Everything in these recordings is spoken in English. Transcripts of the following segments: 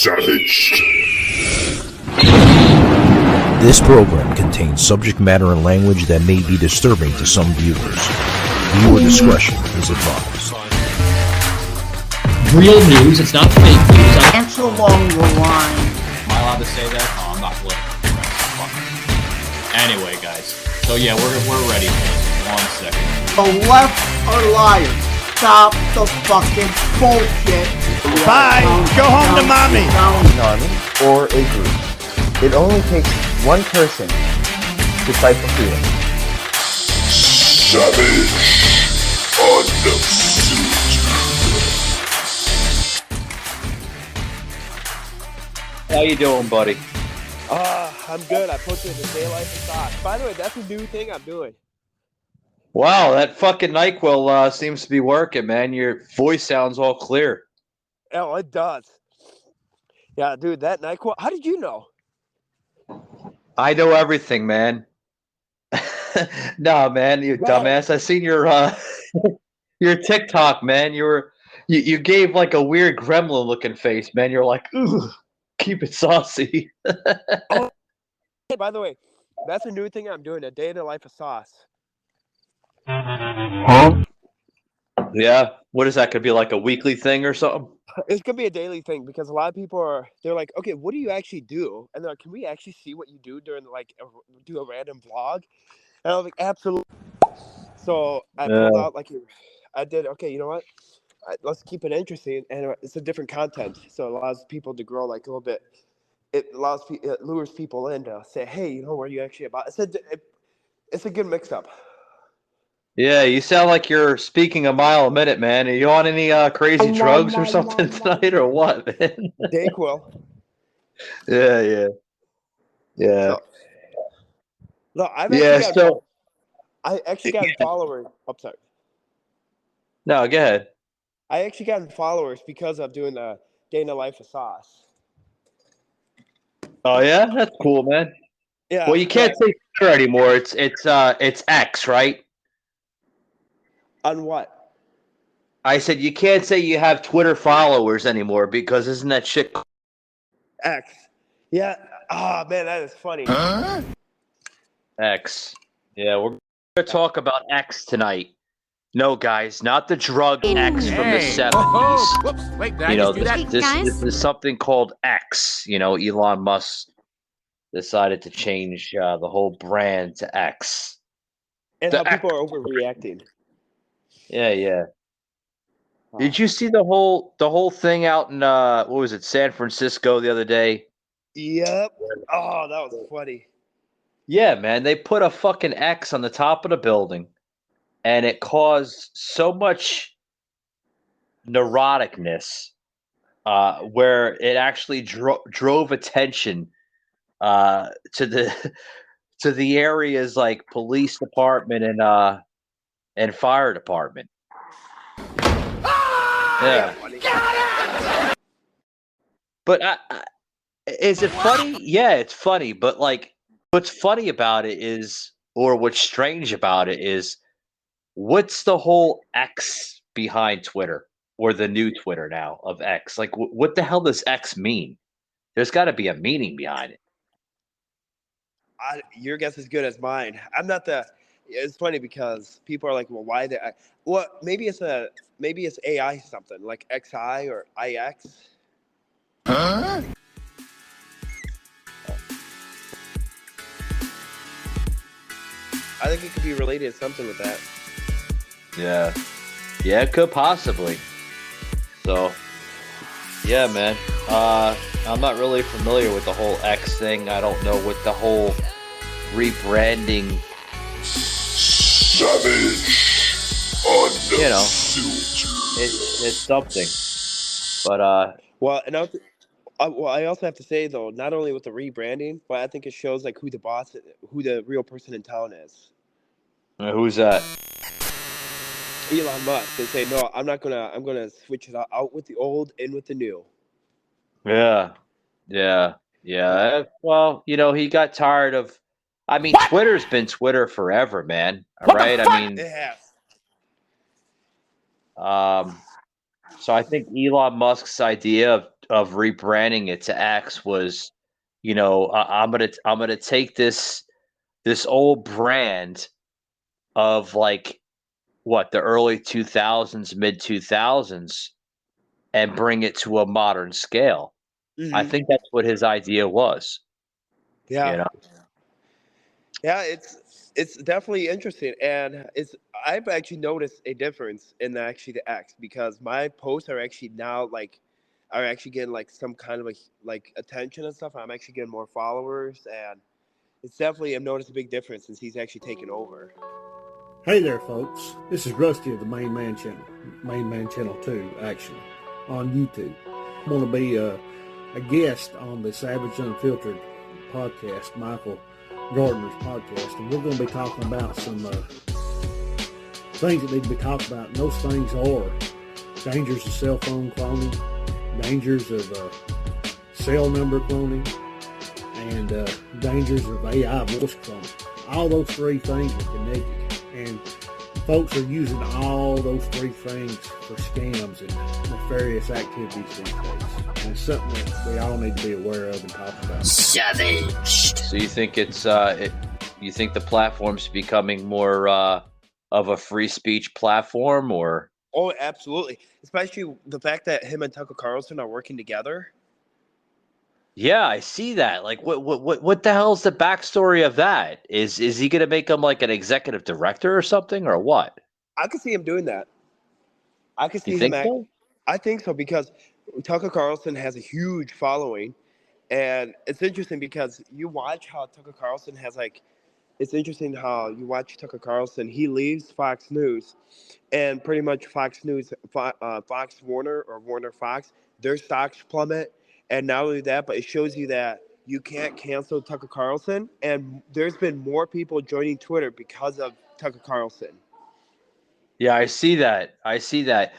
Savage. This program contains subject matter and language that may be disturbing to some viewers. Viewer discretion is advised. Real news, it's not fake news. Answer along the line. Am I allowed to say that? Oh, I'm not political. Anyway, guys. So yeah, we're ready. 1 second. The left are liars. Stop the fucking bullshit. Bye. Go home to mommy. An army or a group. It only takes one person to fight for freedom. Savage on the suit. How you doing, buddy? I'm good. I posted the daylight for Sos. By the way, that's a new thing I'm doing. Wow, that fucking NyQuil seems to be working, man. Your voice sounds all clear. Oh, it does. Yeah, dude, that NyQuil. How did you know? I know everything, man. No, man, you dumbass. I seen your your TikTok, man. You gave like a weird gremlin looking face, man. You're like, ooh, keep it saucy. Oh, hey, by the way, that's a new thing I'm doing. A day in the life of Sos. Huh? Yeah. What is that? Could be like a weekly thing or something? It's gonna be a daily thing because a lot of people they're like, okay, what do you actually do? And they're like, can we actually see what you do during do a random vlog? And I was like, absolutely. So I pulled out I did. Okay, you know what? Let's keep it interesting, and it's a different content, so it allows people to grow like a little bit. It lures people in to say, hey, you know, what are you actually about? It's a good mix-up. Yeah, you sound like you're speaking a mile a minute, man. Are you on any crazy drugs or something tonight, or what, man? Dayquil. Yeah. So, no, I actually got followers. I'm sorry. No, go ahead. I actually got followers because of doing the day in the life of Sos. Oh yeah, that's cool, man. Yeah. Well, you can't say Twitter anymore. It's X, right? On what? I said you can't say you have Twitter followers anymore because isn't that shit? X. Yeah. Oh man, that is funny. Huh? X. Yeah, we're gonna talk about X tonight. No, guys, not the drug X from the 70s. Whoops, wait, did You I know, just do that? this is something called X. You know, Elon Musk decided to change the whole brand to X. And how people are overreacting. Yeah. Did you see the whole thing out in what was it, San Francisco the other day? Yep. Oh, that was funny. Yeah, man, they put a fucking X on the top of the building, and it caused so much neuroticness where it actually drove attention to the areas like police department and fire department. Yeah. But is it funny? Yeah, it's funny. But like, what's funny about it is, or what's strange about it is, what's the whole X behind Twitter, or the new Twitter now of X? Like, what the hell does X mean? There's got to be a meaning behind it. Your guess is good as mine. I'm not the. It's funny because people are like, well, why the? Well, maybe it's AI something like XI or IX. Huh? I think it could be related to something with that. Yeah, it could possibly. So, yeah, man. I'm not really familiar with the whole X thing. I don't know what the whole rebranding. Savage on the suit. It's something. But well, and I also have to say though, not only with the rebranding, but I think it shows like who the boss, who the real person in town is. Who's that? Elon Musk. They say no, I'm gonna switch it out with the old, in with the new. Yeah. Well, you know, he got tired of. I mean, Twitter's been Twitter forever, man. All right. I mean, It has. so I think Elon Musk's idea rebranding it to X was, I'm gonna take this old brand of like what the early 2000s, mid 2000s, and bring it to a modern scale. I Mhm. think that's what his idea was. Yeah. You know, Yeah, it's definitely interesting, and I've actually noticed a difference in the X because my posts are actually now are actually getting like some kind of like attention and stuff. I'm actually getting more followers, and it's definitely I've noticed a big difference since he's actually taken over. Hey there, folks. This is Rusty of the Main Man Channel, Main Man Channel 2, actually, on YouTube. I want to be a guest on the Savage Unfiltered podcast, Michael Gardner's podcast, and we're going to be talking about some things that need to be talked about. And those things are dangers of cell phone cloning, dangers of cell number cloning, and dangers of AI voice cloning. All those three things are connected. And folks are using all those three things for scams and nefarious activities these days. And it's something that we all need to be aware of and talk about. Savaged. so you think you think the platform's becoming more of a free speech platform, or Oh, absolutely, especially the fact that him and Tucker Carlson are working together. yeah, I see that. Like, what the hell's the backstory of that? Is he gonna make him like an executive director or something, or what? I could see him doing that. I could You see him think act. so? I think so because Tucker Carlson has a huge following, and it's interesting because you watch how Tucker Carlson has like. It's interesting how you watch Tucker Carlson. He leaves Fox News, and pretty much Fox News, Fox Warner or Warner Fox, their stocks plummet. And not only that, but it shows you that you can't cancel Tucker Carlson. And there's been more people joining Twitter because of Tucker Carlson. Yeah, I see that. I see that.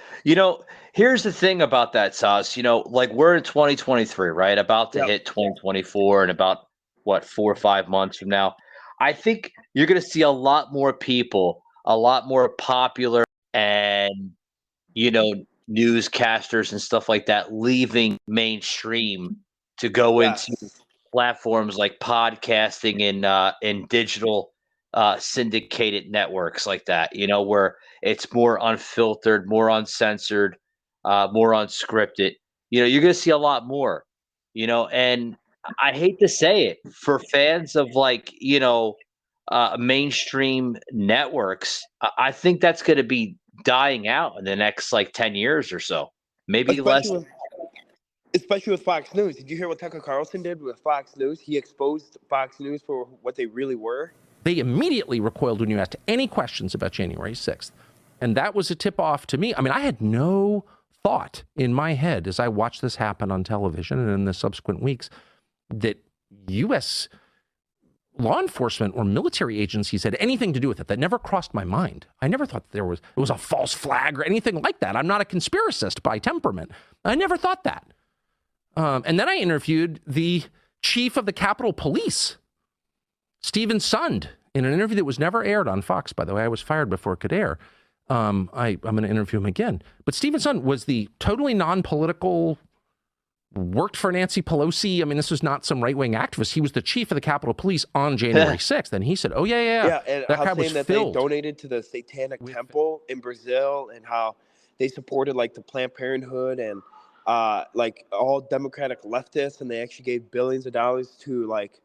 Here's the thing about that, Sauce. Like we're in 2023, right? About to Yep. hit 2024 in about what 4 or 5 months from now. I think you're going to see a lot more people, a lot more popular and you know newscasters and stuff like that leaving mainstream to go into Yes. platforms like podcasting and digital syndicated networks like that, where it's more unfiltered, more uncensored, more unscripted. You're going to see a lot more, and I hate to say it for fans of like, mainstream networks. I think that's going to be dying out in the next like 10 years or so, maybe less. Especially with, especially with Fox News. Did you hear what Tucker Carlson did with Fox News? He exposed Fox News for what they really were. They immediately recoiled when you asked any questions about January 6th. And that was a tip off to me. I mean, I had no thought in my head as I watched this happen on television and in the subsequent weeks that U.S. law enforcement or military agencies had anything to do with it. That never crossed my mind. I never thought it was a false flag or anything like that. I'm not a conspiracist by temperament. I never thought that. And then I interviewed the chief of the Capitol Police, Stephen Sund, in an interview that was never aired on Fox, by the way. I was fired before it could air. I'm going to interview him again. But Stephen Sund was the totally non-political, worked for Nancy Pelosi. I mean, this was not some right-wing activist. He was the chief of the Capitol Police on January 6th. And he said, oh, yeah. Yeah, and that how crowd was saying that filled. they donated to the Satanic Temple in Brazil, and how they supported like the Planned Parenthood and like all Democratic leftists, and they actually gave billions of dollars to like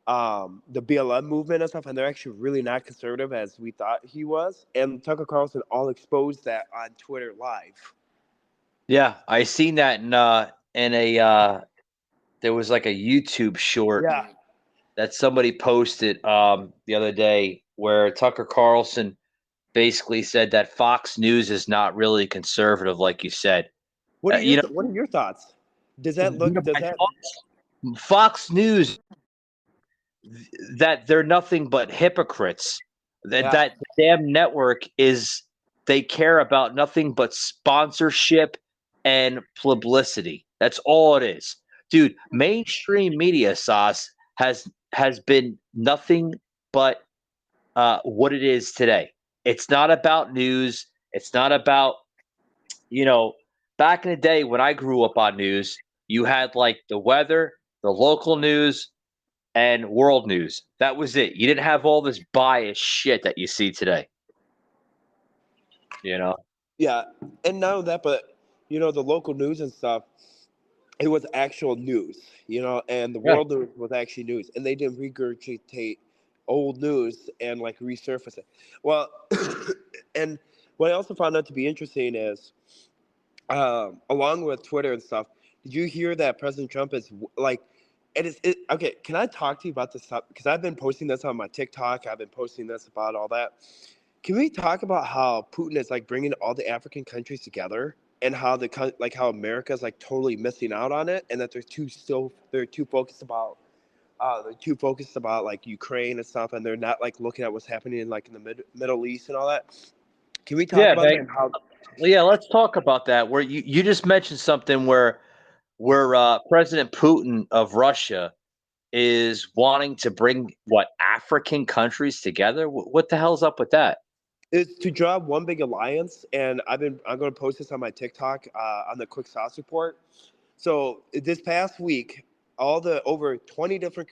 the BLM movement and stuff, and they're actually really not conservative as we thought he was. And Tucker Carlson all exposed that on Twitter Live. Yeah, I seen that in a there was like a YouTube short Yeah. that somebody posted the other day where Tucker Carlson basically said that Fox News is not really conservative, like you said. What are your thoughts? Does that look? Does that? Fox News, that they're nothing but hypocrites. That damn network they care about nothing but sponsorship and publicity. That's all it is. Dude, mainstream media, Sauce, has been nothing but what it is today. It's not about news. It's not about, back in the day when I grew up on news, You had like the weather, the local news, and world news. That was it. You didn't have all this biased shit that you see today. You know? Yeah, and not only that, but the local news and stuff, it was actual news, and the Yeah. world news was actually news, and they didn't regurgitate old news and like resurface it. Well, and what I also found out to be interesting is, along with Twitter and stuff, did you hear that President Trump is like, okay? Can I talk to you about this stuff? Because I've been posting this on my TikTok. I've been posting this about all that. Can we talk about how Putin is like bringing all the African countries together, and how how America is like totally missing out on it, and that they're too focused about like Ukraine and stuff, and they're not like looking at what's happening in like in the Middle East and all that. Can we talk Yeah, about that? man. And how? Well, yeah, let's talk about that. Where you just mentioned something where President Putin of Russia is wanting to bring what African countries together. What the hell's up with that? Is to draw one big alliance, and I'm going to post this on my TikTok on the quick Sos Report. So this past week, all the over 20 different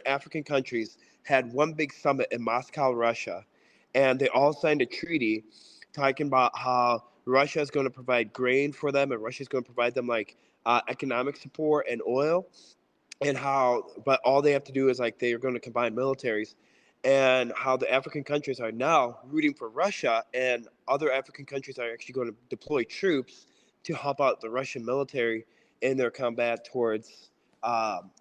African countries had one big summit in Moscow, Russia, and they all signed a treaty talking about how Russia is going to provide grain for them, and Russia is going to provide them like economic support and oil, and how but all they have to do is like they are going to combine militaries, and how the African countries are now rooting for Russia, and other African countries are actually going to deploy troops to help out the Russian military in their combat towards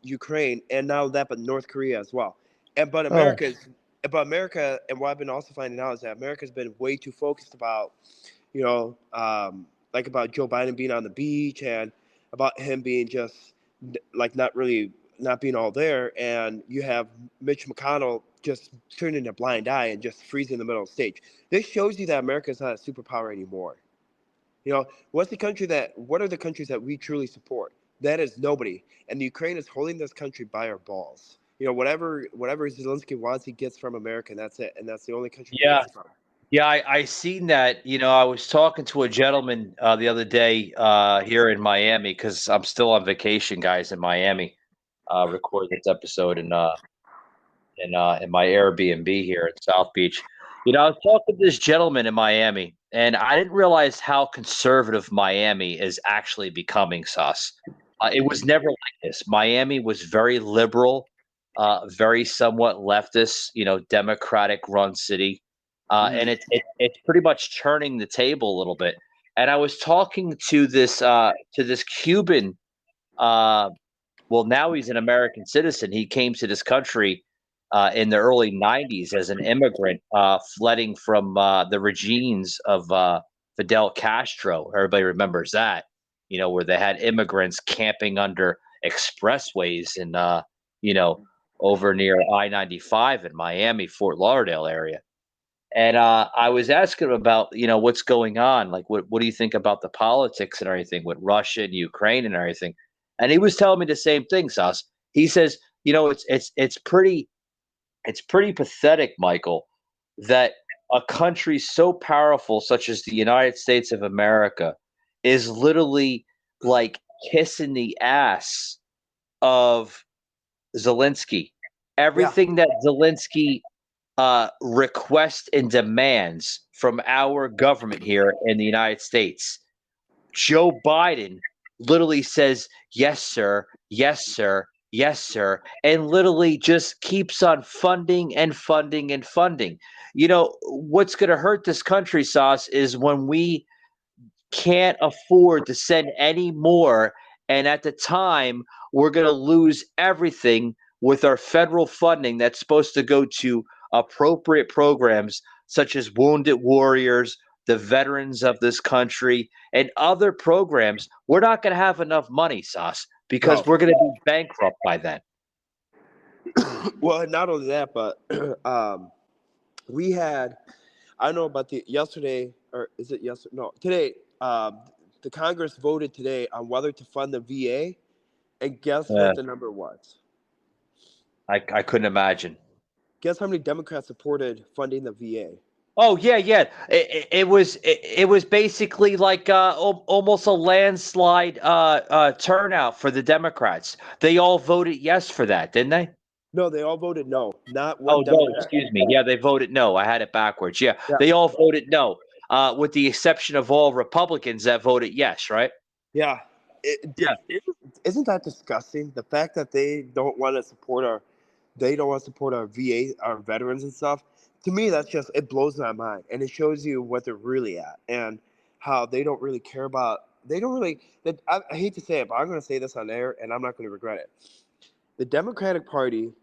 Ukraine, and now that but North Korea as well. And Oh, but America, and what I've been also finding out is that America's been way too focused about, like about Joe Biden being on the beach, and about him being just like not being all there, and you have Mitch McConnell just turning a blind eye and just freezing in the middle of the stage. This shows you that America is not a superpower anymore. What are the countries that we truly support? That is nobody. And the Ukraine is holding this country by our balls. Whatever Zelensky wants, he gets from America, and that's it. And that's the only country he yeah. gets it from. Yeah, I seen that. I was talking to a gentleman the other day here in Miami because I'm still on vacation, guys, in Miami. Recording this episode in my Airbnb here at South Beach. I was talking to this gentleman in Miami, and I didn't realize how conservative Miami is actually becoming, Sus. It was never like this. Miami was very liberal, very somewhat leftist, Democratic run city. And it's pretty much turning the table a little bit. And I was talking to this Cuban. Well, now he's an American citizen. He came to this country in the early '90s as an immigrant, fleeing from the regimes of Fidel Castro. Everybody remembers that, where they had immigrants camping under expressways and over near I-95 in Miami, Fort Lauderdale area. And I was asking him about, what's going on. Like, what do you think about the politics and everything with Russia and Ukraine and everything? And he was telling me the same thing, Sas. He says, it's pretty pathetic, Michael, that a country so powerful such as the United States of America is literally like kissing the ass of Zelensky. Yeah. Everything that Zelensky requests and demands from our government here in the United States, Joe Biden literally says, yes, sir, yes, sir, yes, sir, and literally just keeps on funding and funding and funding. What's going to hurt this country, Sauce, is when we can't afford to send any more. And at the time, we're going to lose everything with our federal funding that's supposed to go to appropriate programs such as Wounded Warriors, the veterans of this country, and other programs. We're not going to have enough money, Sauce, because No. we're going to be bankrupt by then. Well, not only that, but we had, I don't know about yesterday, or is it yesterday? No, today, the Congress voted today on whether to fund the VA, and guess Yeah. what the number was? I couldn't imagine. Guess how many Democrats supported funding the VA? Oh yeah, yeah. It was basically like almost a landslide turnout for the Democrats. They all voted yes for that, didn't they? No, they all voted no. Not one Oh no, Democrat. excuse me. Yeah, they voted no. I had it backwards. Yeah, Yeah. they all voted no, with the exception of all Republicans that voted yes. Right? Yeah. Yeah. Isn't that disgusting? The fact that they don't want to support our VA, our veterans and stuff. To me, that's just it blows my mind, and it shows you what they're really at and how they don't really care about. They don't really. I hate to say it, but I'm going to say this on air, and I'm not going to regret it. The Democratic Party,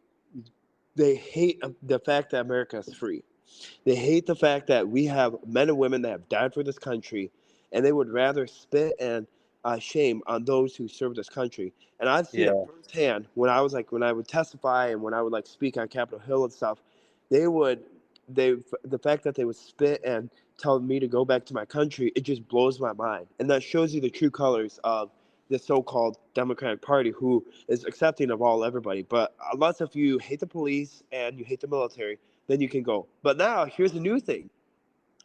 they hate the fact that America is free. They hate the fact that we have men and women that have died for this country, and they would rather spit and shame on those who serve this country. And I've seen Yeah. it firsthand when I would testify and when I would like speak on Capitol Hill and stuff. The fact that they would spit and tell me to go back to my country, it just blows my mind. And that shows you the true colors of the so-called Democratic Party, who is accepting of everybody. But unless if you hate the police and you hate the military, then you can go. But now here's the new thing.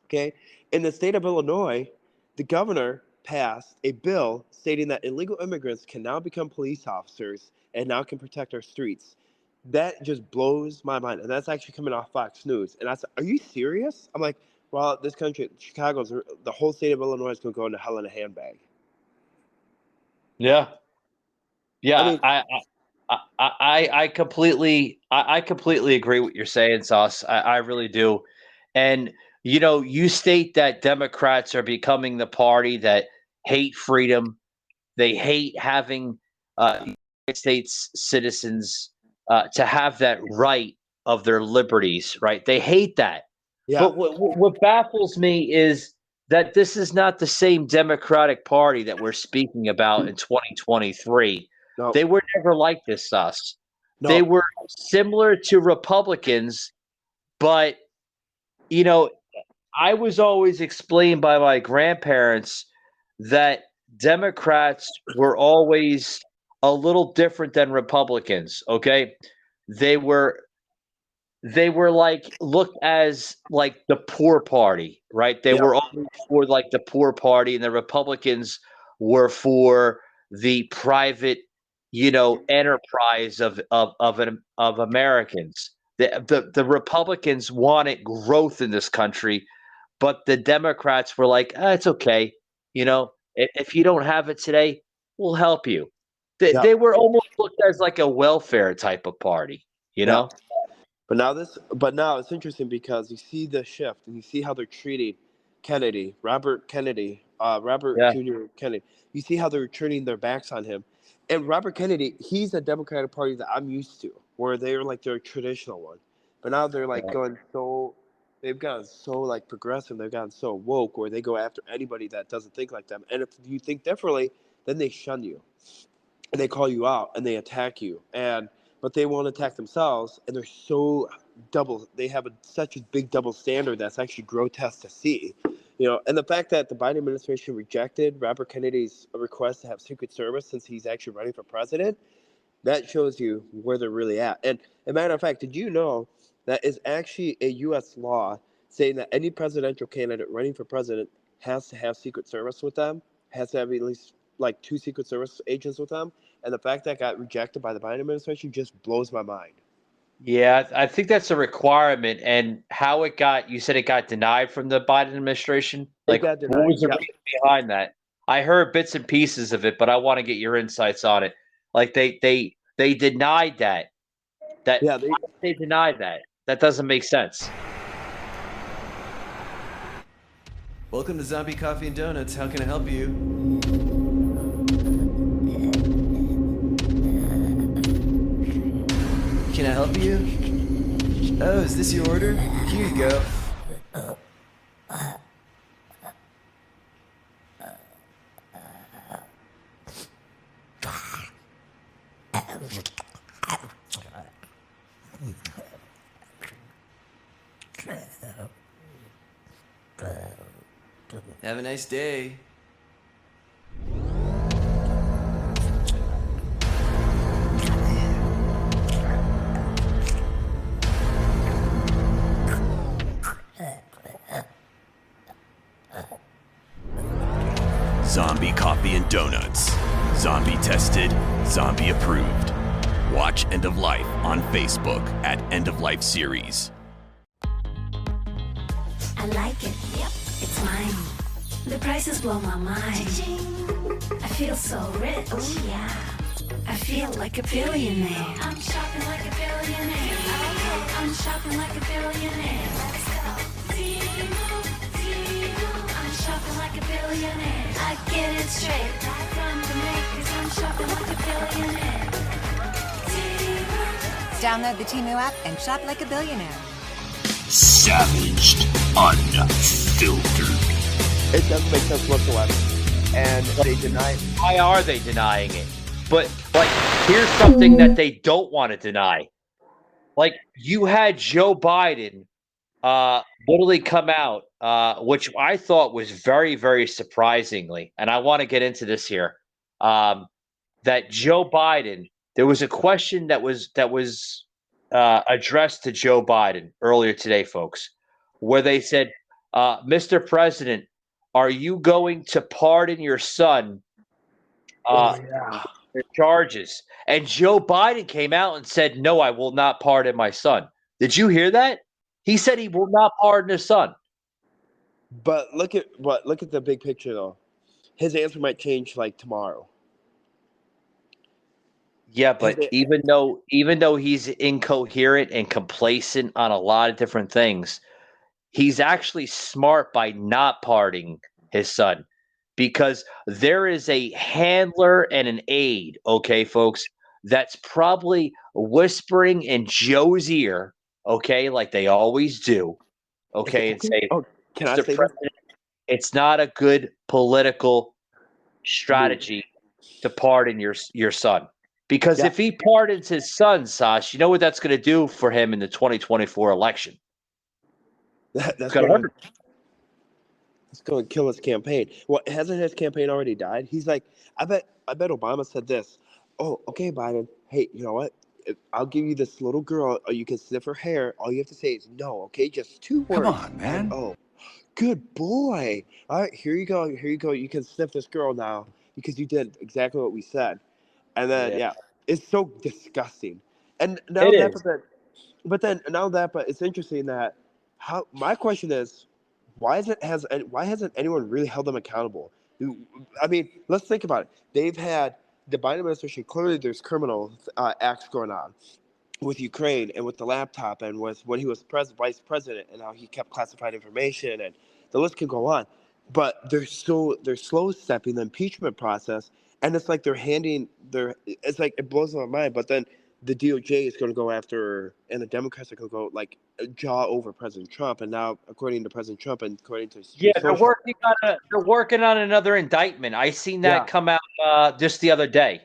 Okay, in the state of Illinois, the governor passed a bill stating that illegal immigrants can now become police officers and now can protect our streets. That just blows my mind, and that's actually coming off Fox News. And I said, "Are you serious?" I'm like, "Well, this country, the whole state of Illinois is going to go into hell in a handbag." Yeah. Yeah. I mean, I completely agree with what you're saying, Sauce. I really do. And you state that Democrats are becoming the party that hate freedom. They hate having United States citizens to have that right of their liberties, right? They hate that. yeah, But what baffles me is that this is not the same Democratic Party that we're speaking about in 2023. no, They were never like this, us. no, They were similar to Republicans, but I was always explained by my grandparents that Democrats were always a little different than Republicans. Okay, they were like looked as like the poor party, right? They yeah, were always for like the poor party, and the Republicans were for the private, enterprise of Americans. The Republicans wanted growth in this country, but the Democrats were like, it's okay. If you don't have it today, we'll help you. yeah, They were almost looked as like a welfare type of party, yeah. But now it's interesting because you see the shift and you see how they're treating Robert Yeah. Jr. Kennedy. You see how they're turning their backs on him. And Robert Kennedy, he's a Democratic Party that I'm used to, where they're like their traditional one. But now they're like they've gotten so like progressive, they've gotten so woke, where they go after anybody that doesn't think like them. And if you think differently, then they shun you. And they call you out and they attack you. But they won't attack themselves, and they're so they have such a big double standard that's actually grotesque to see. And the fact that the Biden administration rejected Robert Kennedy's request to have Secret Service since he's actually running for president, that shows you where they're really at. And as a matter of fact, did you know that is actually a U.S. law saying that any presidential candidate running for president has to have Secret Service with them, has to have at least like 2 Secret Service agents with them? And the fact that got rejected by the Biden administration just blows my mind. Yeah, I think that's a requirement. And how you said it got denied from the Biden administration? Like, got what denied, was the yeah. reason behind that? I heard bits and pieces of it, but I want to get your insights on it. Like, they denied that. Why did they denied that? That doesn't make sense. Welcome to Zombie Coffee and Donuts. How can I help you? Can I help you? Oh, is this your order? Here you go. Have a nice day. Zombie tested, zombie approved. Watch End of Life on Facebook at End of Life Series. I like it. Yep, it's mine. The prices blow my mind. I feel so rich. Oh yeah. I feel like a billionaire. I'm shopping like a billionaire. Okay, I'm shopping like a billionaire. Let's go. I'm shopping like a billionaire. I get it straight from the makers. I'm shopping like a billionaire. Download the Temu app and shop like a billionaire. Savaged, unfiltered. It doesn't make sense whatsoever. And they deny it. Why are they denying it? But, like, here's something that they don't want to deny. Like, you had Joe Biden literally come out, which I thought was very, very surprisingly, and I want to get into this here, that Joe Biden, there was a question that was addressed to Joe Biden earlier today, folks, where they said, Mr. President, are you going to pardon your son the charges? And Joe Biden came out and said, no, I will not pardon my son. Did you hear that? He said he will not pardon his son. But look at the big picture though. His answer might change like tomorrow. Yeah, but even though he's incoherent and complacent on a lot of different things, he's actually smart by not pardoning his son, because there is a handler and an aide, okay, folks, that's probably whispering in Joe's ear, okay, like they always do, okay, and say, can I Mr. say President, it's not a good political strategy to pardon your son. Because if he pardons his son, Sash, you know what that's going to do for him in the 2024 election? That's going to kill his campaign. Well, hasn't his campaign already died? He's like, I bet Obama said this. Oh, okay, Biden. Hey, you know what? I'll give you this little girl, or you can sniff her hair. All you have to say is no, okay? Just 2 words. Come on, man. And, oh, good boy. All right, here you go. Here you go. You can sniff this girl now because you did exactly what we said. And then, it's so disgusting. And now but it's interesting that my question is, why hasn't anyone really held them accountable? I mean, let's think about it. They've had the Biden administration, clearly there's criminal acts going on with Ukraine and with the laptop and with when he was vice president and how he kept classified information, and the list can go on. But they're slow stepping the impeachment process, and it's like it's like it blows my mind. But then the DOJ is going to go after, and the Democrats are going to go like jaw over President Trump. And now, according to President Trump and according to they're working on another indictment. I seen that come out just the other day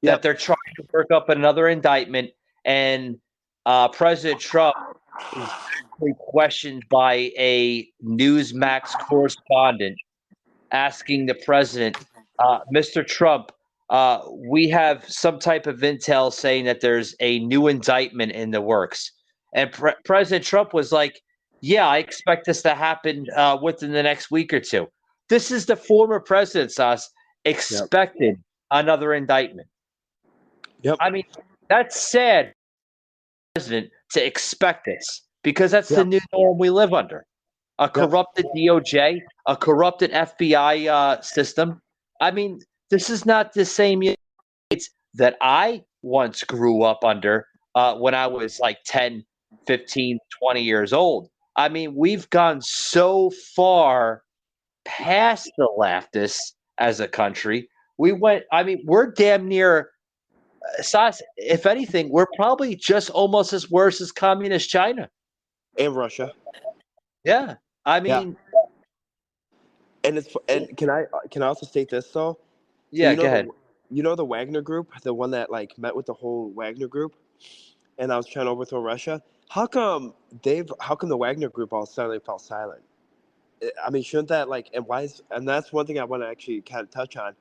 that they're trying to work up another indictment, and President Trump is actually questioned by a Newsmax correspondent asking the president, Mr. Trump, we have some type of intel saying that there's a new indictment in the works. And President Trump was like, yeah, I expect this to happen within the next week or two. This is the former president, Sas, expected another indictment. Yep. I mean, that's sad, president, to expect this, because that's the new norm we live under. A corrupted DOJ, a corrupted FBI system. I mean, this is not the same United States that I once grew up under when I was like 10, 15, 20 years old. I mean, we've gone so far past the leftists as a country. We're damn near, if anything, we're probably just almost as worse as communist China. And Russia. Yeah. I mean, and can I also state this though? Yeah, go ahead. You know the Wagner Group, the one that like met with the whole Wagner Group, and I was trying to overthrow Russia. How come the Wagner Group all suddenly fell silent? I mean, shouldn't that and that's one thing I want to actually kind of touch on.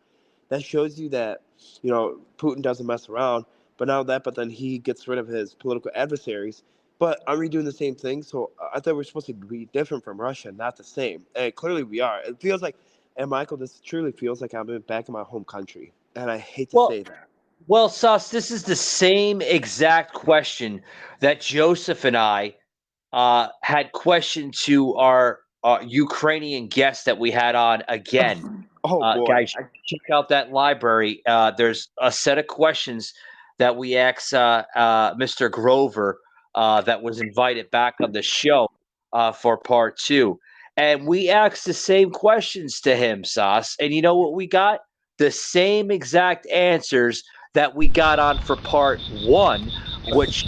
That shows you that, Putin doesn't mess around, but then he gets rid of his political adversaries. But are we doing the same thing? So I thought we're supposed to be different from Russia, not the same. And clearly we are. It feels like, and Michael, this truly feels like I'm back in my home country. and I hate to say that. Well, Sus, this is the same exact question that Joseph and I had questioned to our Ukrainian guest that we had on again. Oh boy, guys, check out that library. There's a set of questions that we asked Mr. Grover that was invited back on the show for part 2. And we asked the same questions to him, Sas. And you know what we got? The same exact answers that we got on for part 1, which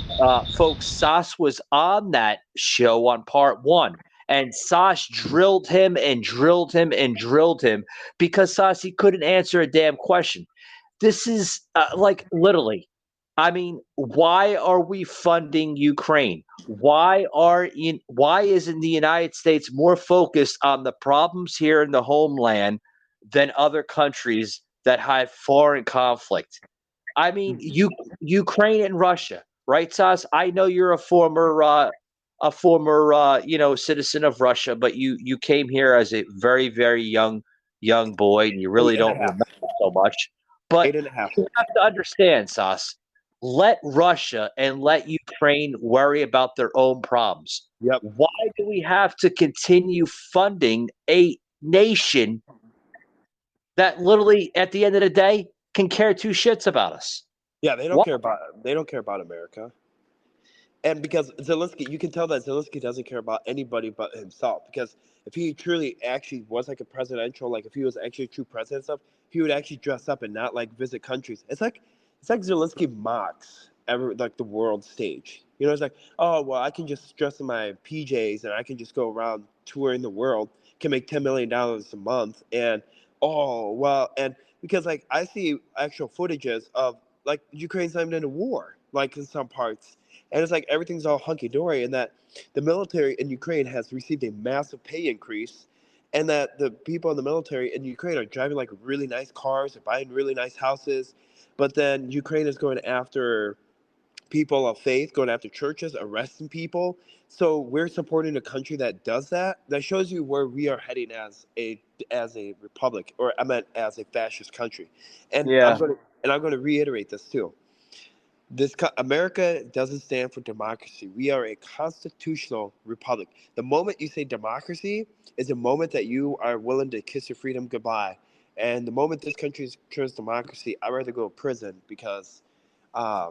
folks, Sas was on that show on part 1. And Sas drilled him and drilled him and drilled him because Sas, he couldn't answer a damn question. This is like literally. I mean, why are we funding Ukraine? Why isn't the United States more focused on the problems here in the homeland than other countries that have foreign conflict? I mean, Ukraine and Russia, right, Sas? I know you're a former citizen of Russia, but you came here as a very, very young boy, and you really don't remember so much. But 8.5. you have to understand, Sas. Let Russia and let Ukraine worry about their own problems. Yep. Why do we have to continue funding a nation that literally, at the end of the day, can care two shits about us? Yeah, they don't care about America. And because Zelensky, you can tell that Zelensky doesn't care about anybody but himself. Because if he truly actually was like a presidential, like if he was actually a true president and stuff, he would actually dress up and not like visit countries. It's like Zelensky mocks like the world stage. You know, it's like, oh well, I can just dress in my PJs and I can just go around touring the world, can make $10 million a month, and oh well, and because like I see actual footages of like Ukraine's not even in a war, like in some parts. And it's like everything's all hunky dory, and that the military in Ukraine has received a massive pay increase, and that the people in the military in Ukraine are driving like really nice cars, they're buying really nice houses, but then Ukraine is going after people of faith, going after churches, arresting people. So we're supporting a country that does that. That shows you where we are heading as a republic, or I meant as a fascist country. And Yeah. I'm going to reiterate this too. America doesn't stand for democracy. We are a constitutional republic. The moment you say democracy is the moment that you are willing to kiss your freedom goodbye. And the moment this country turns democracy, I'd rather go to prison because I'd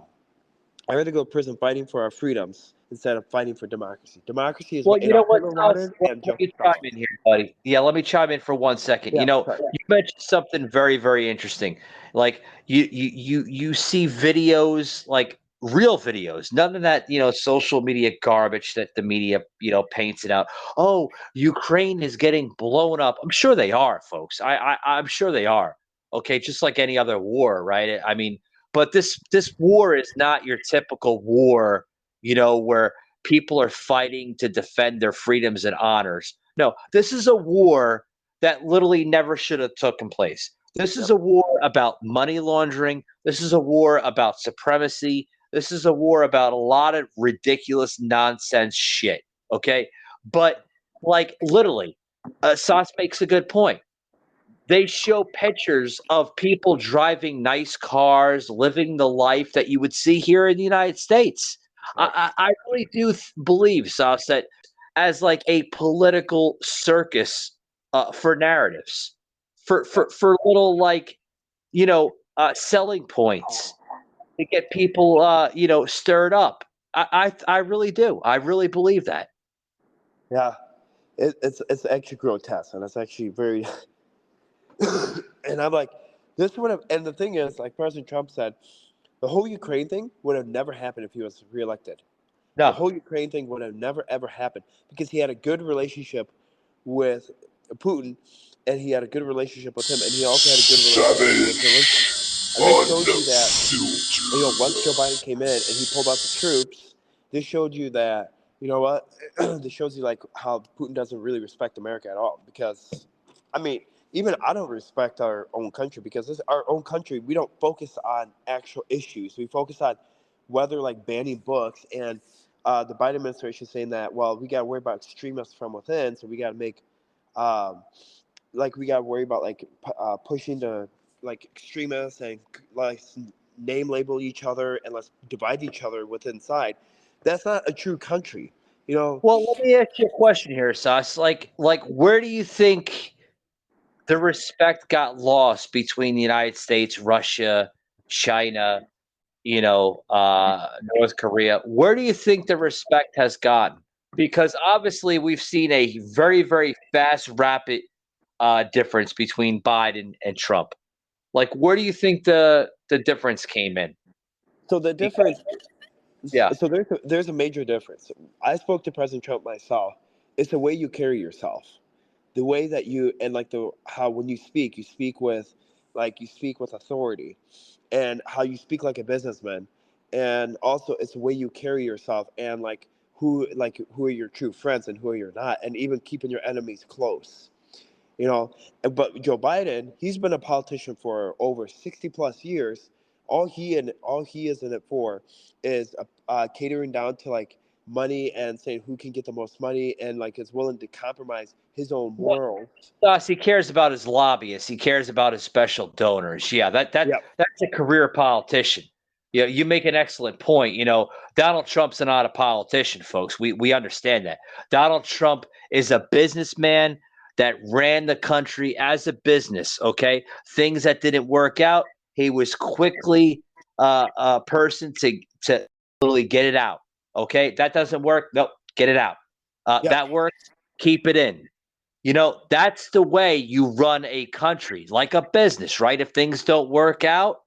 rather go to prison fighting for our freedoms instead of fighting for democracy. Democracy is Well, what you know what, wanted. let me chime in here, buddy. Yeah, let me chime in for 1 second. Yeah, You know, sorry. you mentioned something very, very interesting. Like you see videos, like real videos, none of that, social media garbage that the media, paints it out. Oh, Ukraine is getting blown up. I'm sure they are, folks. I'm sure they are. Okay, just like any other war, right? I mean, but this war is not your typical war, where people are fighting to defend their freedoms and honors. No, this is a war that literally never should have taken place. This is a war about money laundering. This is a war about supremacy. This is a war about a lot of ridiculous nonsense shit. Okay. But like literally, Sauce makes a good point. They show pictures of people driving nice cars, living the life that you would see here in the United States. I really do believe, Sauce, that as like a political circus for narratives, for little like selling points to get people stirred up. I really do. I really believe that. Yeah, it's actually grotesque, and it's actually very. And I'm like, this would have. And the thing is, like President Trump said, the whole Ukraine thing would have never happened if he was reelected. No. The whole Ukraine thing would have never ever happened because he had a good relationship with Putin, and he had a good relationship with him, and he also had a good relationship with Zelensky. And this showed you that, once Joe Biden came in and he pulled out the troops, this showed you that, you know what, this shows you like how Putin doesn't really respect America at all. Because, I mean, even I don't respect our own country because this our own country. We don't focus on actual issues. We focus on whether like banning books and the Biden administration saying that, well, we got to worry about extremists from within, so we got to make, we got to worry about like pushing the like extremists and let's name label each other and let's divide each other within inside. That's not a true country, you know. Well, let me ask you a question here, Sos. Like where do you think the respect got lost between the United States, Russia, China, North Korea? Where do you think the respect has gotten? Because obviously we've seen a very, very fast, rapid difference between Biden and Trump. Like, where do you think the difference came in? So the difference, yeah. So there's a major difference. I spoke to President Trump myself. It's the way you carry yourself, the way that you and like how when you speak with authority, and how you speak like a businessman, and also it's the way you carry yourself and who are your true friends and who are your not, and even keeping your enemies close. You know, but Joe Biden, he's been a politician for over 60 plus years. All he is in it for is catering down to money and saying who can get the most money, and is willing to compromise his own morals. Thus, he cares about his lobbyists. He cares about his special donors. Yeah, that's a career politician. Yeah, you make an excellent point. Donald Trump's not a politician, folks. We understand that. Donald Trump is a businessman that ran the country as a business, okay? Things that didn't work out, he was quickly a person to literally get it out, okay? That doesn't work, no, get it out. That works, keep it in. That's the way you run a country, like a business, right? If things don't work out,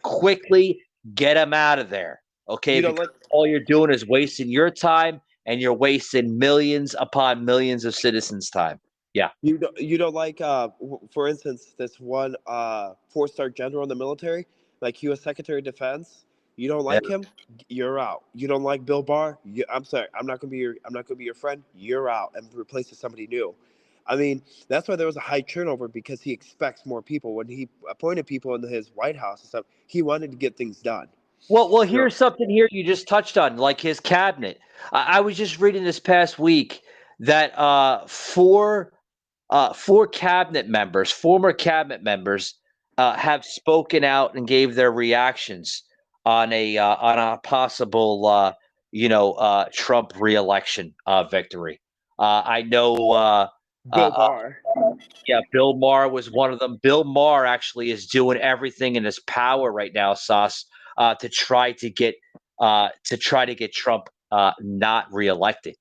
quickly get them out of there, okay? Because all you're doing is wasting your time, and you're wasting millions upon millions of citizens' time. Yeah. You don't like, for instance, this one 4-star general in the military, he was Secretary of Defense. You don't like him, you're out. You don't like Bill Barr, I'm sorry, I'm not gonna be your friend. You're out, and replace with somebody new. I mean, that's why there was a high turnover, because he expects more people. When he appointed people into his White House and stuff, he wanted to get things done. Well, here's something here you just touched on, like his cabinet. I was just reading this past week that four former cabinet members, have spoken out and gave their reactions on a possible Trump reelection victory. I know Bill Barr. Bill Maher was one of them. Bill Maher actually is doing everything in his power right now, Sos, to try to get Trump not reelected.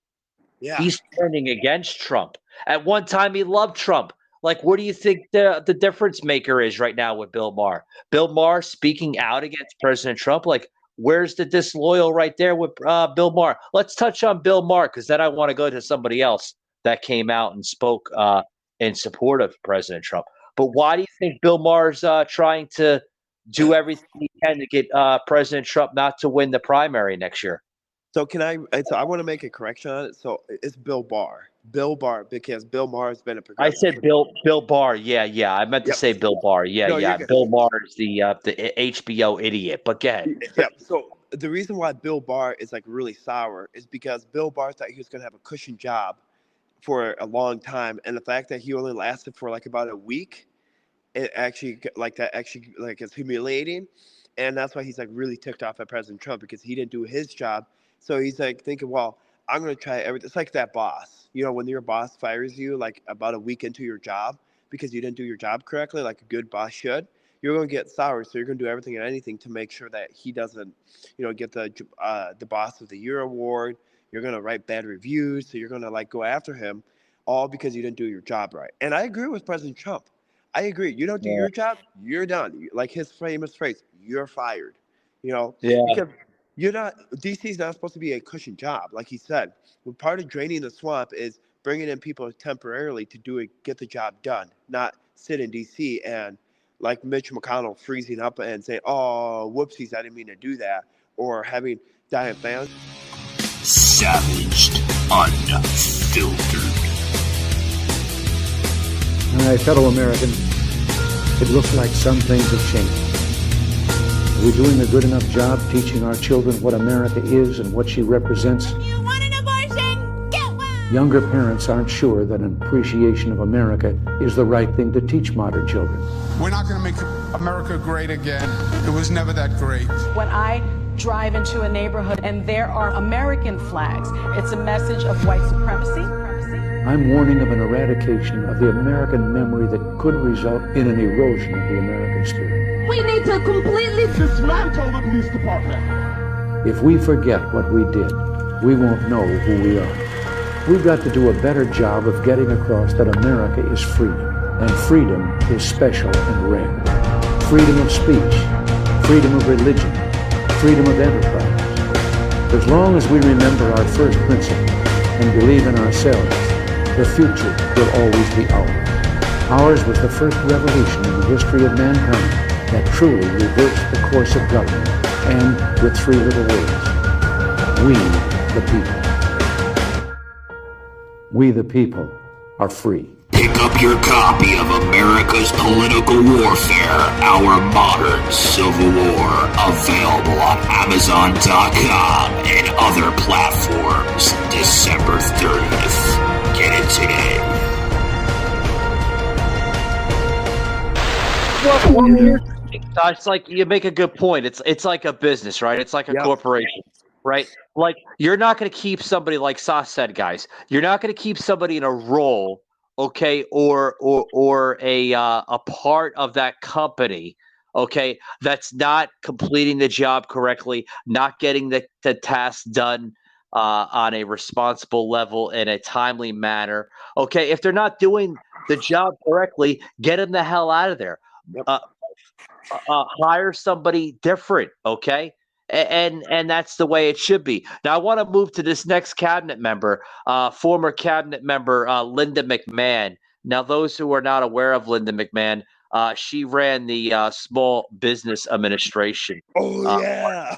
Yeah. He's turning against Trump. At one time, he loved Trump. What do you think the difference maker is right now with Bill Maher? Bill Maher speaking out against President Trump. Where's the disloyal right there with Bill Maher? Let's touch on Bill Maher, because then I want to go to somebody else that came out and spoke in support of President Trump. But why do you think Bill Maher's trying to do everything he can to get President Trump not to win the primary next year? So I want to make a correction on it. So it's Bill Barr. Bill Barr, because Bill Maher has been a progressive. I said Bill Barr. Yeah. I meant to say Bill Barr. Yeah. Bill Maher is the HBO idiot. But go ahead. Yeah. So the reason why Bill Barr is really sour is because Bill Barr thought he was going to have a cushion job for a long time, and the fact that he only lasted for about a week, it actually is humiliating, and that's why he's really ticked off at President Trump, because he didn't do his job. So he's thinking, well, I'm going to try everything. It's like that boss, when your boss fires you about a week into your job because you didn't do your job correctly, like a good boss should. You're going to get sour, so you're going to do everything and anything to make sure that he doesn't, get the Boss of the Year award. You're going to write bad reviews, so you're going to go after him, all because you didn't do your job right. And I agree with President Trump. I agree. You don't do your job, you're done. Like his famous phrase, you're fired. Because DC's not supposed to be a cushion job, like he said. Part of draining the swamp is bringing in people temporarily to get the job done, not sit in DC and like Mitch McConnell freezing up and saying, "Oh, whoopsies, I didn't mean to do that," or having Diane Fallon. Savaged, unfiltered. My fellow Americans, it looks like some things have changed. Are we doing a good enough job teaching our children what America is and what she represents? You want an abortion? Get one! Younger parents aren't sure that an appreciation of America is the right thing to teach modern children. We're not going to make America great again. It was never that great. When I drive into a neighborhood and there are American flags, it's a message of white supremacy. I'm warning of an eradication of the American memory that could result in an erosion of the American spirit. We need to completely dismantle the police department. If we forget what we did, we won't know who we are. We've got to do a better job of getting across that America is free, and freedom is special and rare. Freedom of speech, freedom of religion, freedom of enterprise. As long as we remember our first principle and believe in ourselves, the future will always be ours. Ours was the first revolution in the history of mankind that truly reversed the course of government, and with three little words: we the people. We the people are free. Pick up your copy of America's Political Warfare, Our Modern Civil War, available on Amazon.com and other platforms December 30th. Get it today. Well, here's the thing, it's like you make a good point. It's like a business, right? It's like a corporation, right? Like you're not going to keep somebody, like Sos said, guys. You're not going to keep somebody in a role, okay, or a part of that company, okay, that's not completing the job correctly, not getting the task done on a responsible level in a timely manner. Okay, if they're not doing the job correctly, get them the hell out of there. Hire somebody different, okay? And that's the way it should be. Now, I want to move to this next cabinet member, former cabinet member Linda McMahon. Now, those who are not aware of Linda McMahon, she ran the Small Business Administration. Oh, yeah.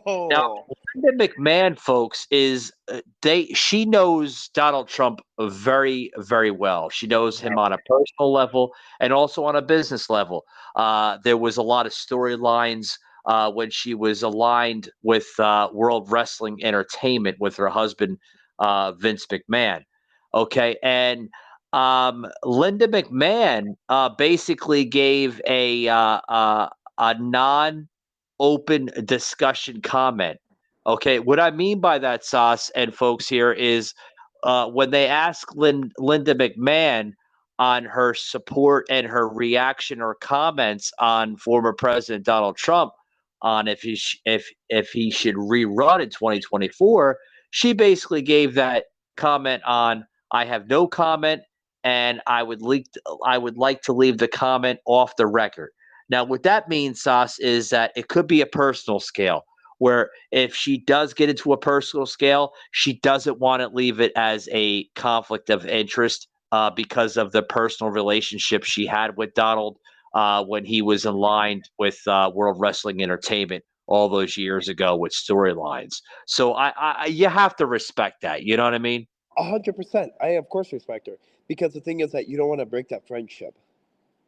Now, Linda McMahon, folks, is she knows Donald Trump very, very well. She knows him on a personal level and also on a business level. There was a lot of storylines when she was aligned with World Wrestling Entertainment with her husband, Vince McMahon. Okay, and Linda McMahon basically gave a non-open discussion comment. Okay, what I mean by that, Sos and folks here, is when they ask Linda McMahon on her support and her reaction or comments on former President Donald Trump on if he should rerun in 2024, she basically gave that comment on "I have no comment," and I would like to leave the comment off the record. Now, what that means, Sos, is that it could be a personal scale, where if she does get into a personal scale, she doesn't want to leave it as a conflict of interest because of the personal relationship she had with Donald when he was aligned with World Wrestling Entertainment all those years ago with storylines. So I you have to respect that. You know what I mean? 100%. I, of course, respect her. Because the thing is that you don't want to break that friendship.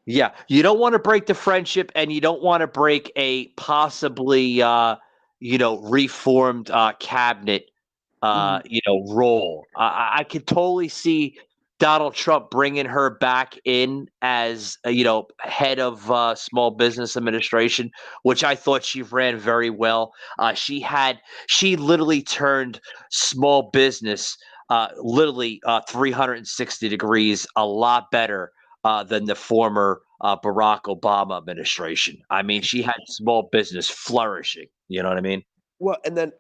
Yeah, you don't want to break the friendship, and you don't want to break a possibly, reformed cabinet, role. I could totally see Donald Trump bringing her back in as, head of Small Business Administration, which I thought she ran very well. She literally turned small business literally 360 degrees, a lot better than the former Barack Obama administration. I mean, she had small business flourishing. You know what I mean? Well, and then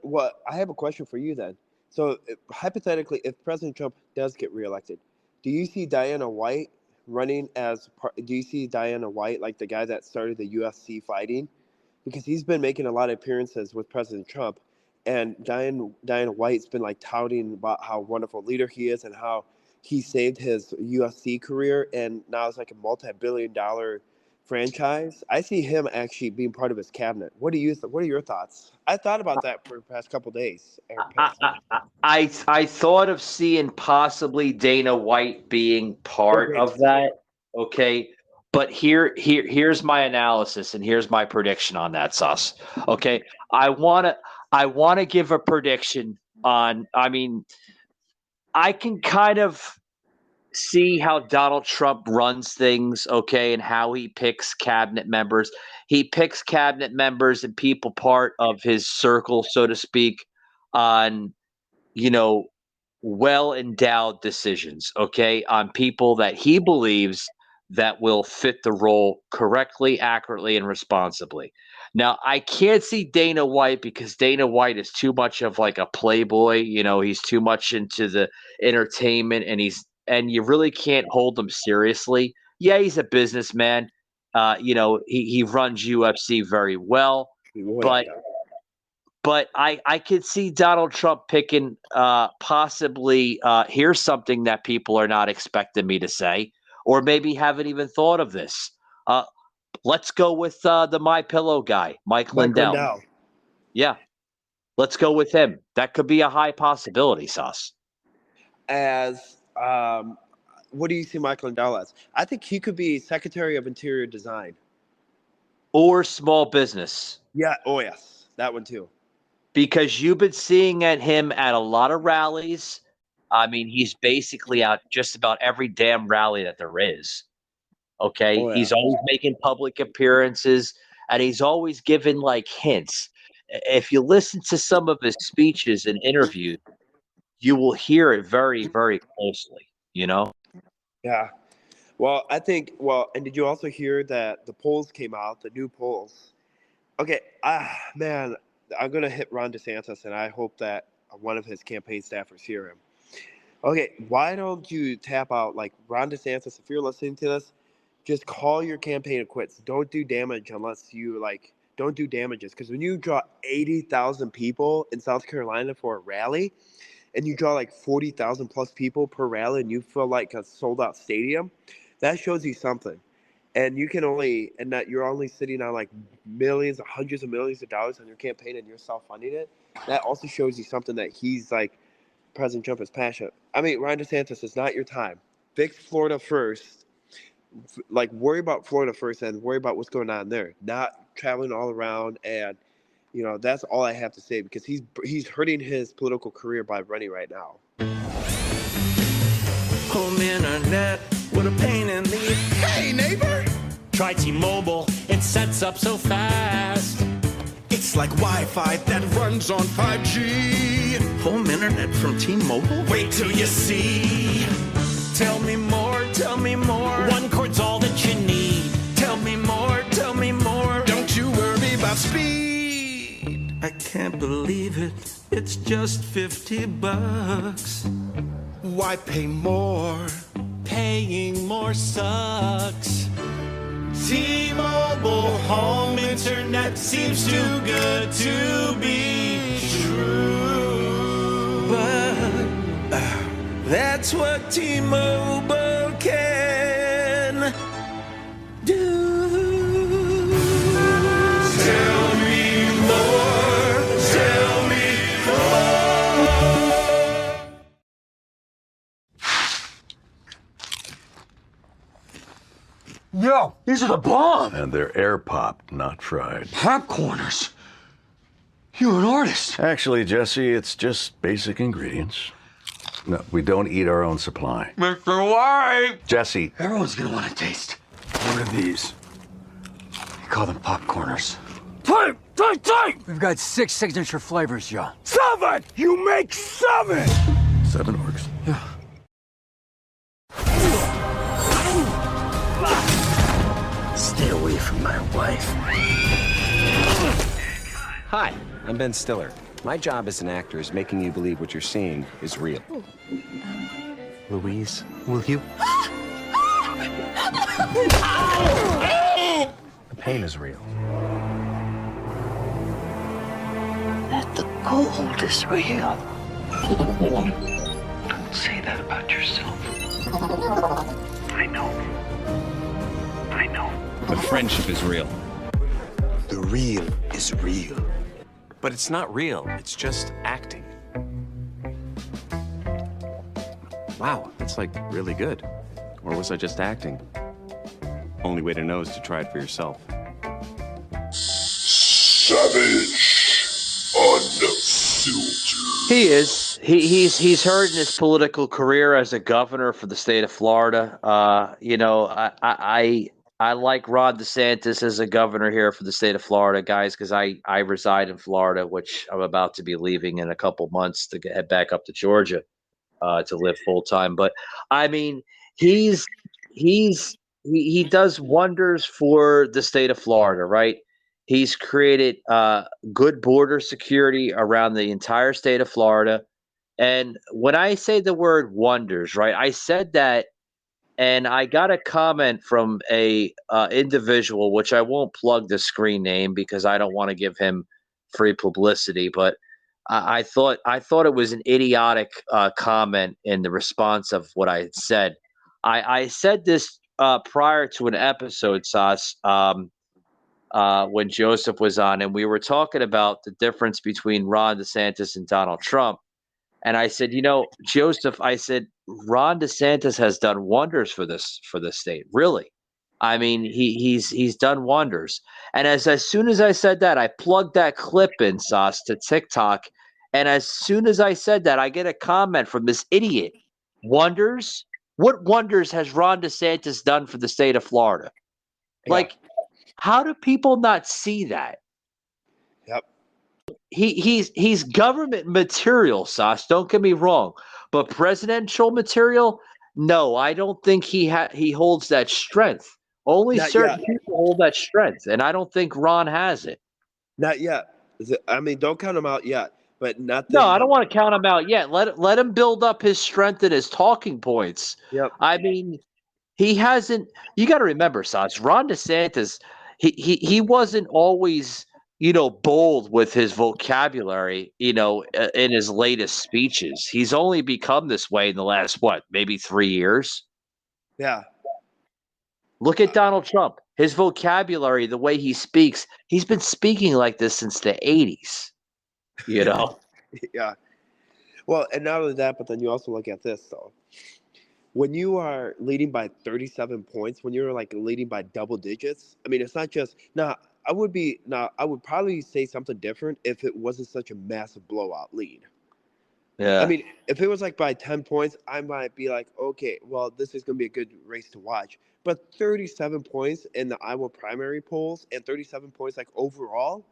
I have a question for you then. So hypothetically, if President Trump does get reelected, do you see Diana White running do you see Diana White, like the guy that started the UFC fighting? Because he's been making a lot of appearances with President Trump, and Diana White's been like touting about how wonderful leader he is and how he saved his UFC career, and now it's like a multi-billion-dollar franchise. I see him actually being part of his cabinet. What are your thoughts? I thought about that for the past couple days. I thought of seeing possibly Dana White being part of that. Okay. But here's my analysis and here's my prediction on that, Sos. Okay. I wanna give a prediction on, I can kind of see how Donald Trump runs things, okay, and how he picks cabinet members. He picks cabinet members and people part of his circle, so to speak, on, well-endowed decisions, okay, on people that he believes that will fit the role correctly, accurately, and responsibly. Now, I can't see Dana White because Dana White is too much of like a playboy. He's too much into the entertainment, and you really can't hold him seriously. Yeah, he's a businessman. He runs UFC very well, but I could see Donald Trump picking possibly here's something that people are not expecting me to say, or maybe haven't even thought of this. Let's go with the MyPillow guy, Mike Lindell. Yeah, let's go with him. That could be a high possibility, Sos. What do you see Mike Lindell as? I think he could be Secretary of Interior Design. Or small business. Yeah, oh yes, that one too. Because you've been seeing him at a lot of rallies. I mean, he's basically out just about every damn rally that there is. Okay, Oh, yeah. He's always making public appearances, and he's always giving like hints. If you listen to some of his speeches and interviews, you will hear it very, very closely. Yeah. Well, and did you also hear that the polls came out, the new polls? Okay, man, I'm going to hit Ron DeSantis, and I hope that one of his campaign staffers hear him. Okay, why don't you tap out, like, Ron DeSantis, if you're listening to this, just call your campaign and quits. Don't do damage unless you, don't do damages. Because when you draw 80,000 people in South Carolina for a rally, and you draw like 40,000 plus people per rally, and you feel like a sold out stadium, that shows you something. And you're only sitting on like millions, hundreds of millions of dollars on your campaign, and you're self-funding it. That also shows you something that he's like, President Trump is passionate. I mean, Ron DeSantis, it's not your time. Fix Florida first. Like, worry about Florida first and worry about what's going on there. Not traveling all around, and that's all I have to say, because he's hurting his political career by running right now. Home internet, what a pain in the... Hey, neighbor! Try T-Mobile, it sets up so fast. It's like Wi-Fi that runs on 5G. Home internet from T-Mobile? Wait till you see. Tell me more, tell me more. One cord's all that you need. Tell me more, tell me more. Don't you worry about speed. I can't believe it, it's just $50. Why pay more? Paying more sucks. T-Mobile home internet seems too good to be true. But that's what T-Mobile can do. Tell me more, tell me more. Yo, these are the bomb! And they're air-popped, not fried. Popcorners. You're an artist. Actually, Jesse, it's just basic ingredients. No, we don't eat our own supply. Mr. White! Jesse. Everyone's gonna want to taste. What are these? We call them popcorners. Type! We've got 6 signature flavors, Joe. 7! You make 7! 7 works. Yeah. Stay away from my wife. Hi, I'm Ben Stiller. My job as an actor is making you believe what you're seeing is real. Louise, will you? The pain is real. That the cold is real. Don't say that about yourself. I know. The friendship is real. The real is real. But it's not real, it's just acting. Wow, that's like really good. Or was I just acting? Only way to know is to try it for yourself. Savage. Unfiltered. He is. He's hurt in his political career as a governor for the state of Florida. I like Ron DeSantis as a governor here for the state of Florida, guys, because I reside in Florida, which I'm about to be leaving in a couple months to head back up to Georgia to live full time. But I mean, he does wonders for the state of Florida, right? He's created good border security around the entire state of Florida. And when I say the word wonders, right, I said that, and I got a comment from a individual, which I won't plug the screen name because I don't want to give him free publicity. But I thought it was an idiotic comment in the response of what I had said. I said this prior to an episode, Sas, when Joseph was on, and we were talking about the difference between Ron DeSantis and Donald Trump. And I said, Joseph, I said, Ron DeSantis has done wonders for this state. Really. I mean, he's done wonders. And as soon as I said that, I plugged that clip in, Sauce, to TikTok. And as soon as I said that, I get a comment from this idiot. Wonders? What wonders has Ron DeSantis done for the state of Florida? Yeah. Like, how do people not see that? Yep. He's government material, Sas. Don't get me wrong, but presidential material, no, I don't think he holds that strength. Only Not certain yet. people hold that strength, and I don't think Ron has it. Not yet. I mean, don't count him out yet, but not. No, I don't want to count him out yet. Let him build up his strength and his talking points. Yep. I mean, he hasn't. You got to remember, Sas. Ron DeSantis, he wasn't always, bold with his vocabulary, in his latest speeches. He's only become this way in the last, maybe 3 years? Yeah. Look at Donald Trump. His vocabulary, the way he speaks, he's been speaking like this since the 80s, Yeah. Well, and not only that, but then you also look at this, though. When you are leading by 37 points, when you're leading by double digits, I mean, it's not just I would probably say something different if it wasn't such a massive blowout lead. Yeah. I mean, if it was by 10 points, I might be like, okay, well, this is going to be a good race to watch. But 37 points in the Iowa primary polls and 37 points overall,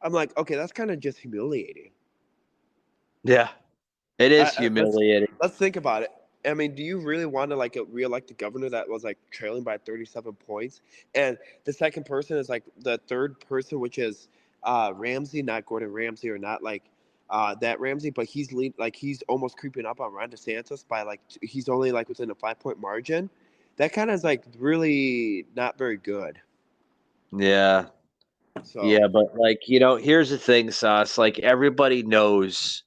I'm like, okay, that's kind of just humiliating. Yeah, it is humiliating. Let's think about it. I mean, do you really want to reelect a governor that was trailing by 37 points? And the second person is the third person, which is Ramsey, not Gordon Ramsay, or not that Ramsey, but he's he's almost creeping up on Ron DeSantis by he's only within a 5-point margin. That kind of is really not very good. Yeah. So. Yeah, but here's the thing, Sauce. Everybody knows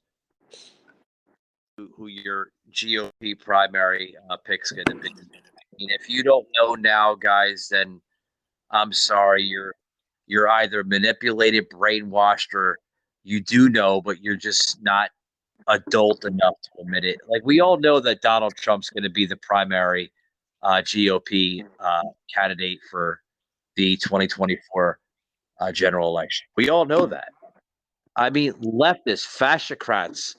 who your GOP primary pick's going to be. I mean, if you don't know now, guys, then I'm sorry. You're either manipulated, brainwashed, or you do know, but you're just not adult enough to admit it. We all know that Donald Trump's going to be the primary GOP candidate for the 2024 general election. We all know that. I mean, leftists, fascocrats,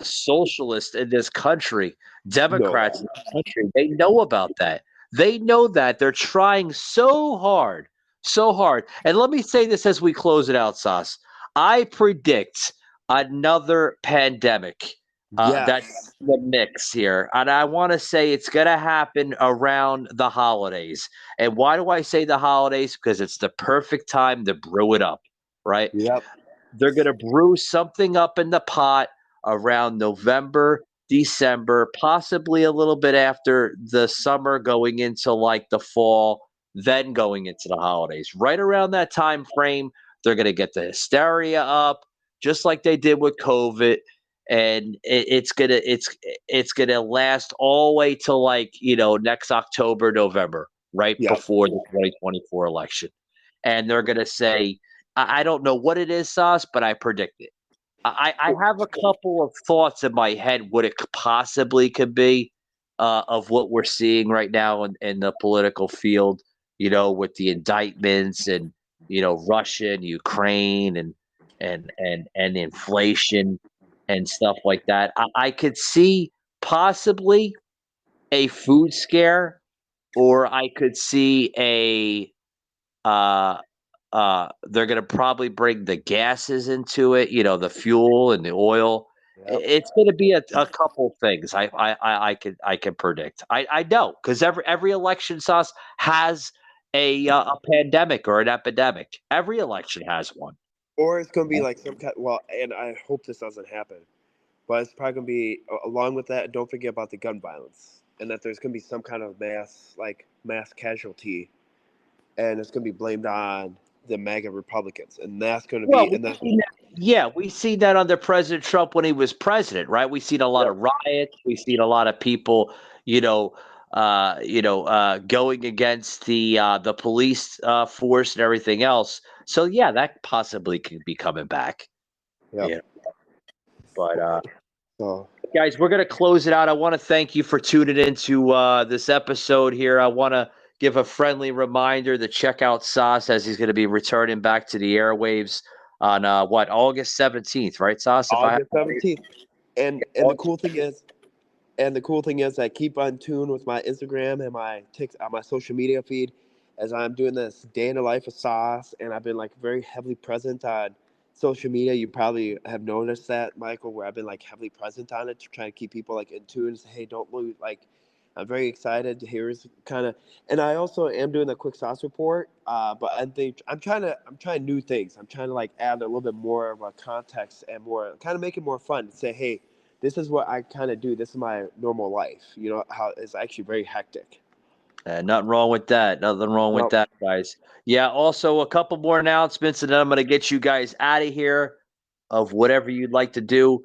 socialists in this country, Democrats in this country, they know about that. They know that. They're trying so hard. And let me say this as we close it out, Sas. I predict another pandemic. That's the mix here. And I want to say it's going to happen around the holidays. And why do I say the holidays? Because it's the perfect time to brew it up, right? Yep. They're going to brew something up in the pot around November, December, possibly a little bit after the summer, going into the fall, then going into the holidays. Right around that time frame, they're going to get the hysteria up, just like they did with COVID. And it's gonna last all the way till next October, November, right before the 2024 election. And they're gonna say, I don't know what it is, Sauce, but I predict it. I have a couple of thoughts in my head what it possibly could be of what we're seeing right now in the political field, with the indictments and Russia and Ukraine and inflation. and stuff like that. I could see possibly a food scare, or I could see uh, they're going to probably bring the gases into it, the fuel and the oil. It's going to be a couple things. I can predict. I know, because every election sauce has a pandemic or an epidemic. Every election has one. Or it's going to be like some kind. Well, and I hope this doesn't happen, but it's probably going to be along with that. Don't forget about the gun violence, and that there's going to be some kind of mass casualty, and it's going to be blamed on the MAGA Republicans, and that's going to Well, be. And then we see that under President Trump when he was president, right? We've seen a lot of riots. We've seen a lot of people, going against the police force and everything else. So yeah, that possibly could be coming back. Yeah. But guys, we're gonna close it out. I want to thank you for tuning into this episode here. I want to give a friendly reminder to check out Sos, as he's going to be returning back to the airwaves on August 17th, right, Sos? August 17th. And the cool thing is, I keep on tune with my Instagram and my social media feed as I'm doing this day in the life of Sauce, and I've been very heavily present on social media. You probably have noticed that, Michael, where I've been heavily present on it to try to keep people in tune and say, hey, don't lose. I'm very excited to hear and I also am doing a quick Sos report. But I'm trying new things. I'm trying to add a little bit more of a context and more kind of make it more fun to say, hey, this is what I kind of do. This is my normal life. How it's actually very hectic. Nothing wrong with that. Nothing wrong with that, guys. Yeah, also a couple more announcements, and then I'm going to get you guys out of here of whatever you'd like to do.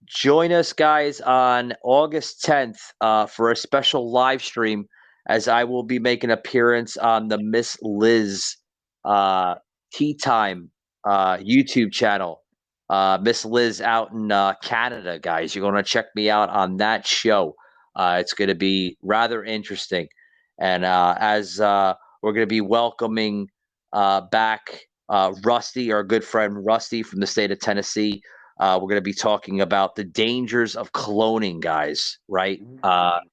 Join us, guys, on August 10th for a special live stream, as I will be making an appearance on the Miss Liz Tea Time YouTube channel. Miss Liz out in Canada, guys. You're going to check me out on that show. It's going to be rather interesting. And as we're going to be welcoming back Rusty, our good friend Rusty from the state of Tennessee. We're going to be talking about the dangers of cloning, guys, right?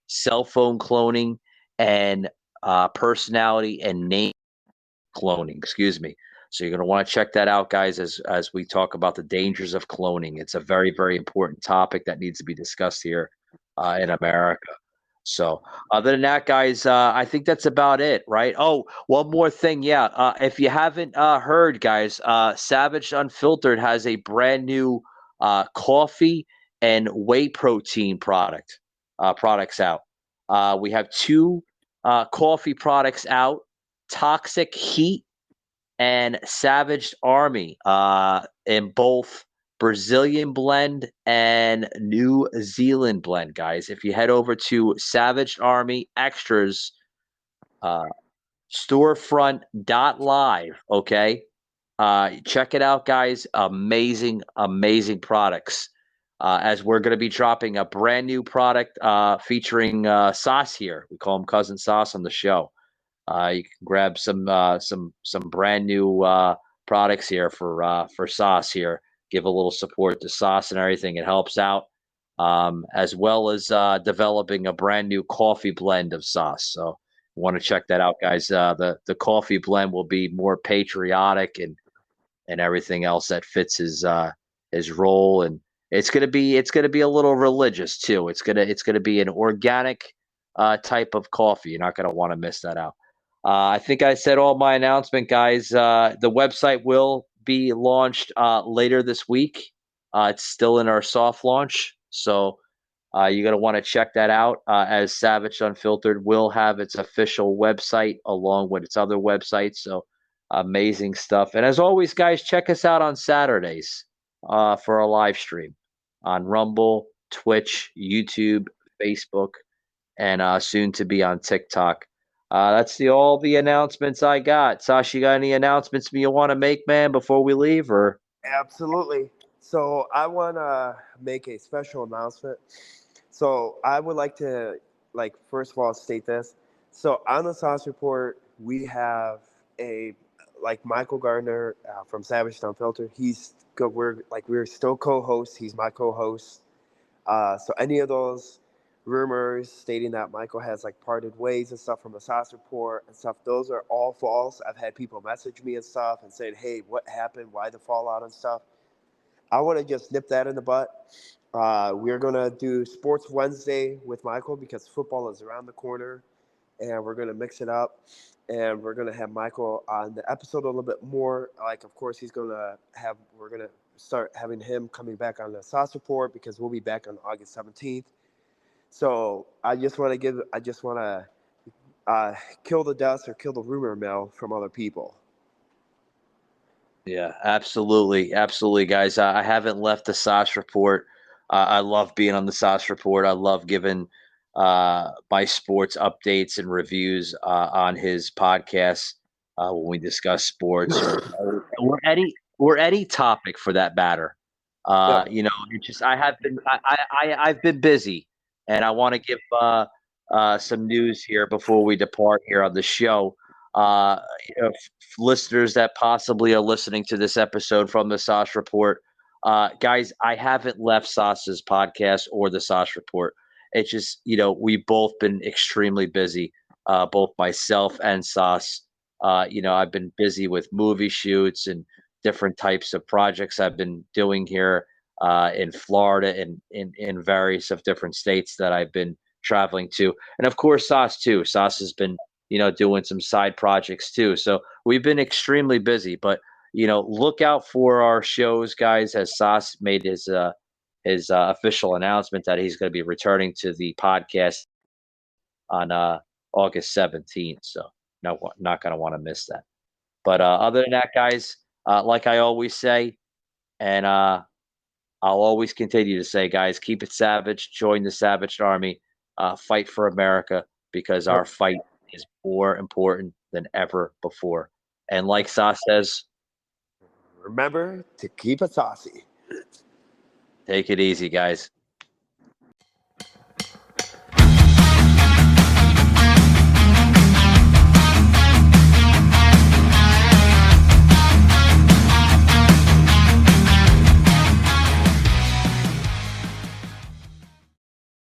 Cell phone cloning and personality and name cloning, excuse me. So you're going to want to check that out, guys, as we talk about the dangers of cloning. It's a very, very important topic that needs to be discussed here in America. So other than that, guys, I think that's about it, right? Oh, one more thing. Yeah. If you haven't heard, guys, Savage Unfiltered has a brand new coffee and whey protein products out. We have two coffee products out, Toxic Heat and Savage Army, in both Brazilian blend and New Zealand blend, guys. If you head over to Savage Army Extras storefront.live, okay? Check it out, guys. Amazing, amazing products. As we're going to be dropping a brand new product featuring Sauce here. We call him Cousin Sauce on the show. You can grab some brand new products here for Sauce here. Give a little support to Sauce and everything. It helps out, as well as developing a brand new coffee blend of Sauce. So you want to check that out, guys. The coffee blend will be more patriotic and everything else that fits his role, and it's gonna be a little religious too. It's gonna be an organic type of coffee. You're not gonna want to miss that out. I think I said all my announcement, guys. The website will be launched later this week. It's still in our soft launch, so you're going to want to check that out, as Savage Unfiltered will have its official website along with its other websites. So amazing stuff. And as always, guys, check us out on Saturdays for our live stream on Rumble, Twitch, YouTube, Facebook, and soon to be on TikTok. That's all the announcements I got. Sasha, you got any announcements you want to make, man, before we leave? Or Absolutely. So I want to make a special announcement. So I would like to, first of all, state this. So on the Sos Report, we have like Michael Gardner from Savage Unfiltered. He's good. We're still co-hosts. He's my co-host. So any of those rumors stating that Michael has like parted ways and stuff from the Sos Report and stuff, those are all false. I've had people message me and stuff and saying, "Hey, what happened? Why the fallout and stuff?" I want to just nip that in the butt. We're gonna do Sports Wednesday with Michael because football is around the corner, and we're gonna mix it up, and we're gonna have Michael on the episode a little bit more. Like, of course, we're gonna start having him coming back on the Sos Report because we'll be back on August 17th. So I just want to kill the dust or kill the rumor mill from other people. Yeah, absolutely. Absolutely, guys. I haven't left the Sos Report. I love being on the Sos Report. I love giving my sports updates and reviews on his podcast when we discuss sports or any topic for that matter. You know, it just I've been busy, and I want to give some news here before we depart here on the show. Listeners that possibly are listening to this episode from the Sos Report, guys, I haven't left Sauce's podcast or the Sos Report. It's just, you know, we've both been extremely busy, both myself and Sauce. You know, I've been busy with movie shoots and different types of projects I've been doing here in Florida and in various of different states that I've been traveling to. And of course, Sauce too. Sauce has been, you know, doing some side projects too. So we've been extremely busy, but you know, look out for our shows, guys, as Sauce made his official announcement that he's going to be returning to the podcast on August 17th. So no, not going to want to miss that. But other than that, guys, like I always say, and I'll always continue to say, guys, keep it savage, join the Savage Army, fight for America, because our fight is more important than ever before. And like Sauce says, remember to keep it saucy. Take it easy, guys.